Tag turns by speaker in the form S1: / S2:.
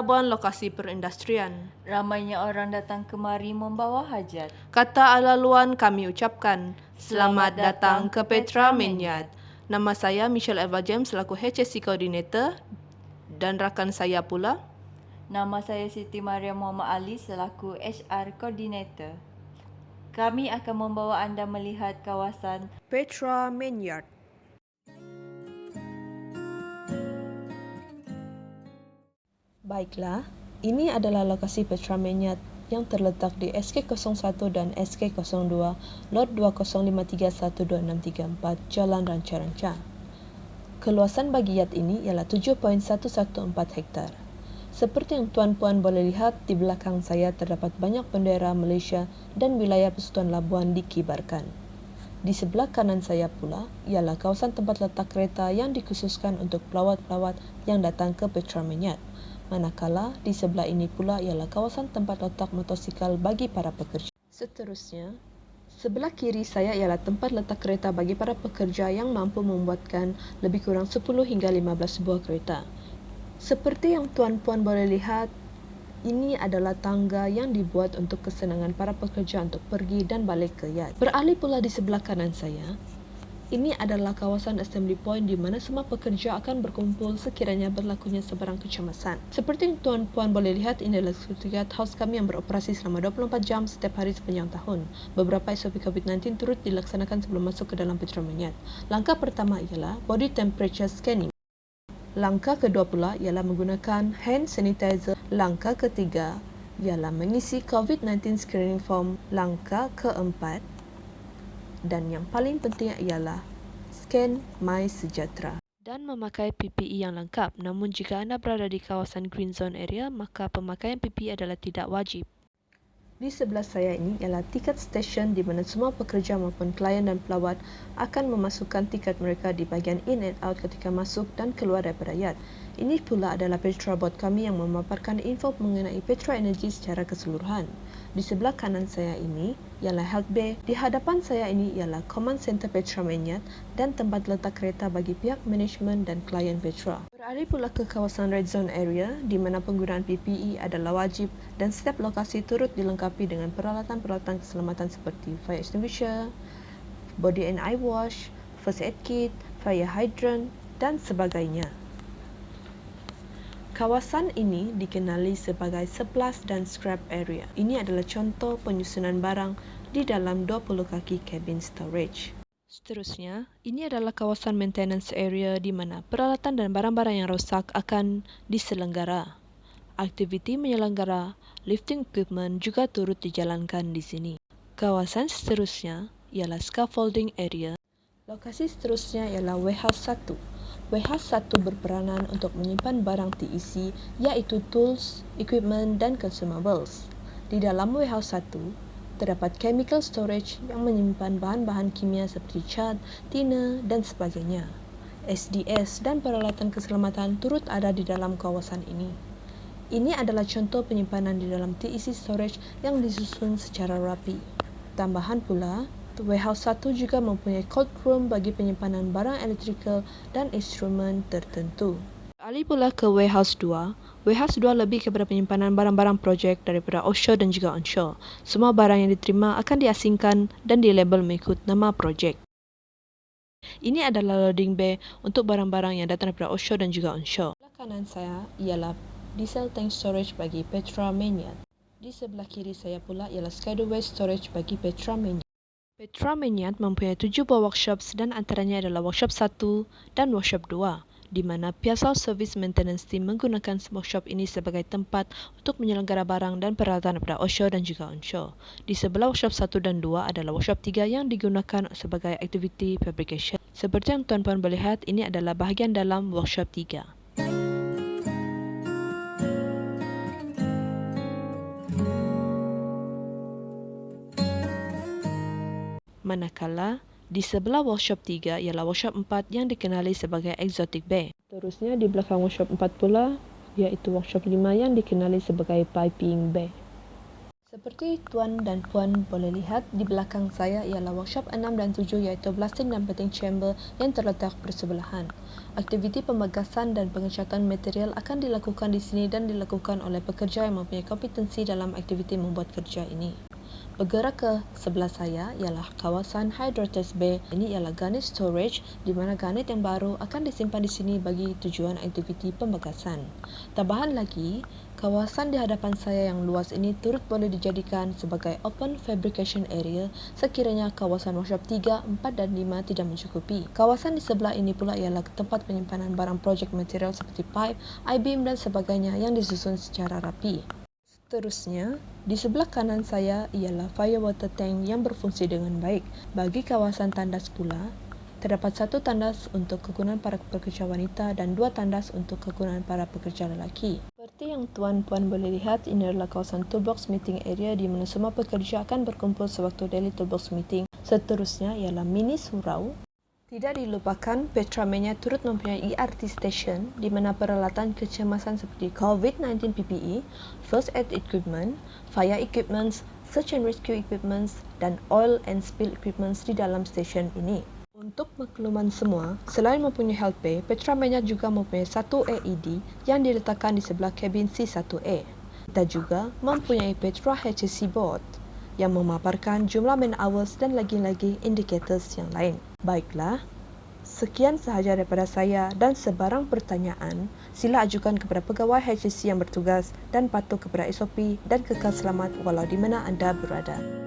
S1: pelabuhan lokasi perindustrian.
S2: Ramainya orang datang kemari membawa hajat.
S1: Kata laluan kami ucapkan, selamat datang ke Petra Menyat. Nama saya Michelle Eva James selaku HSC Coordinator dan rakan saya pula.
S2: Nama saya Siti Maria Muhammad Ali selaku HR Coordinator. Kami akan membawa anda melihat kawasan
S1: Petra Menyat. Baiklah, ini adalah lokasi Petra Menyat yang terletak di SK01 dan SK02, Lot 20531264, Jalan Ranca-Ranca. Keluasan bagi yat ini ialah 7.114 hektar. Seperti yang tuan-puan boleh lihat, di belakang saya terdapat banyak bendera Malaysia dan wilayah Persekutuan Labuan dikibarkan. Di sebelah kanan saya pula ialah kawasan tempat letak kereta yang dikhususkan untuk pelawat-pelawat yang datang ke Petra Menyat. Manakala di sebelah ini pula ialah kawasan tempat letak motosikal bagi para pekerja. Seterusnya, sebelah kiri saya ialah tempat letak kereta bagi para pekerja yang mampu membuatkan lebih kurang 10 hingga 15 buah kereta. Seperti yang tuan-puan boleh lihat, ini adalah tangga yang dibuat untuk kesenangan para pekerja untuk pergi dan balik ke yat. Beralih pula di sebelah kanan saya, ini adalah kawasan assembly point di mana semua pekerja akan berkumpul sekiranya berlakunya sebarang kecemasan. Seperti yang tuan-puan boleh lihat, ini adalah Secretariat House kami yang beroperasi selama 24 jam setiap hari sepanjang tahun. Beberapa SOP COVID-19 turut dilaksanakan sebelum masuk ke dalam Petra Menyat. Langkah pertama ialah body temperature scanning. Langkah kedua pula ialah menggunakan hand sanitizer. Langkah ketiga ialah mengisi COVID-19 screening form. Langkah keempat dan yang paling penting ialah scan MySejahtera dan memakai PPE yang lengkap. Namun jika anda berada di kawasan green zone area, maka pemakaian PPE adalah tidak wajib. Di sebelah saya ini ialah tiket station di mana semua pekerja maupun klien dan pelawat akan memasukkan tiket mereka di bahagian in and out ketika masuk dan keluar daripada yat. Ini pula adalah Petra Board kami yang memaparkan info mengenai Petra Energy secara keseluruhan. Di sebelah kanan saya ini ialah Health Bay. Di hadapan saya ini ialah Command Center Petra Menyat dan tempat letak kereta bagi pihak manajemen dan klien Petra. Beralih pula ke kawasan Red Zone Area di mana penggunaan PPE adalah wajib dan setiap lokasi turut dilengkapi dengan peralatan-peralatan keselamatan seperti fire extinguisher, body and eye wash, first aid kit, fire hydrant dan sebagainya. Kawasan ini dikenali sebagai surplus dan scrap area. Ini adalah contoh penyusunan barang di dalam 20 kaki cabin storage. Seterusnya, ini adalah kawasan maintenance area di mana peralatan dan barang-barang yang rosak akan diselenggara. Aktiviti menyelenggara lifting equipment juga turut dijalankan di sini. Kawasan seterusnya ialah scaffolding area. Lokasi seterusnya ialah warehouse 1. Warehouse 1 berperanan untuk menyimpan barang TEC iaitu tools, equipment dan consumables. Di dalam warehouse 1, terdapat chemical storage yang menyimpan bahan-bahan kimia seperti cat, tina dan sebagainya. SDS dan peralatan keselamatan turut ada di dalam kawasan ini. Ini adalah contoh penyimpanan di dalam TEC storage yang disusun secara rapi. Tambahan pula, warehouse 1 juga mempunyai cold room bagi penyimpanan barang elektrikal dan instrumen tertentu. Alih pula ke warehouse 2. Warehouse 2 lebih kepada penyimpanan barang-barang projek daripada offshore dan juga onshore. Semua barang yang diterima akan diasingkan dan dilabel mengikut nama projek. Ini adalah loading bay untuk barang-barang yang datang daripada offshore dan juga onshore. Di sebelah kanan saya ialah diesel tank storage bagi Petra Menyat. Di sebelah kiri saya pula ialah Skydaway storage bagi Petra Menyat. Petra Menyat mempunyai 7 buah workshops dan antaranya adalah workshop 1 dan workshop 2, di mana PSL Service Maintenance Team menggunakan workshop ini sebagai tempat untuk menyelenggara barang dan peralatan daripada offshore dan juga onshore. Di sebelah workshop 1 dan 2 adalah workshop 3 yang digunakan sebagai aktiviti fabrication. Seperti yang tuan-puan boleh lihat, ini adalah bahagian dalam workshop 3. Manakala di sebelah workshop 3 ialah workshop 4 yang dikenali sebagai Exotic Bay. Terusnya di belakang workshop 4 pula iaitu workshop 5 yang dikenali sebagai Piping Bay. Seperti Tuan dan Puan boleh lihat, di belakang saya ialah workshop 6 dan 7 iaitu blasting dan painting chamber yang terletak bersebelahan. Aktiviti pemagasan dan pengecatan material akan dilakukan di sini dan dilakukan oleh pekerja yang mempunyai kompetensi dalam aktiviti membuat kerja ini. Bergerak ke sebelah saya ialah kawasan Hydrotes Bay. Ini ialah garnet storage di mana garnet yang baru akan disimpan di sini bagi tujuan aktiviti pembagasan. Tambahan lagi, kawasan di hadapan saya yang luas ini turut boleh dijadikan sebagai open fabrication area sekiranya kawasan workshop 3, 4 dan 5 tidak mencukupi. Kawasan di sebelah ini pula ialah tempat penyimpanan barang projek material seperti pipe, I-beam dan sebagainya yang disusun secara rapi. Seterusnya, di sebelah kanan saya ialah fire water tank yang berfungsi dengan baik. Bagi kawasan tandas pula, terdapat satu tandas untuk kegunaan para pekerja wanita dan dua tandas untuk kegunaan para pekerja lelaki. Seperti yang tuan-puan boleh lihat, ini adalah kawasan toolbox meeting area di mana semua pekerja akan berkumpul sewaktu daily toolbox meeting. Seterusnya ialah mini surau. Tidak dilupakan, Petramania turut mempunyai ERT station di mana peralatan kecemasan seperti COVID-19 PPE, first aid equipment, fire equipments, search and rescue equipments dan oil and spill equipments di dalam stesen ini. Untuk makluman semua, selain mempunyai health bay, Petramania juga mempunyai satu AED yang diletakkan di sebelah kabin C1A. Kita juga mempunyai Petra HSC board yang memaparkan jumlah man hours dan lagi-lagi indicators yang lain. Baiklah, sekian sahaja daripada saya dan sebarang pertanyaan, sila ajukan kepada pegawai HSC yang bertugas dan patuh kepada SOP dan kekal selamat walau di mana anda berada.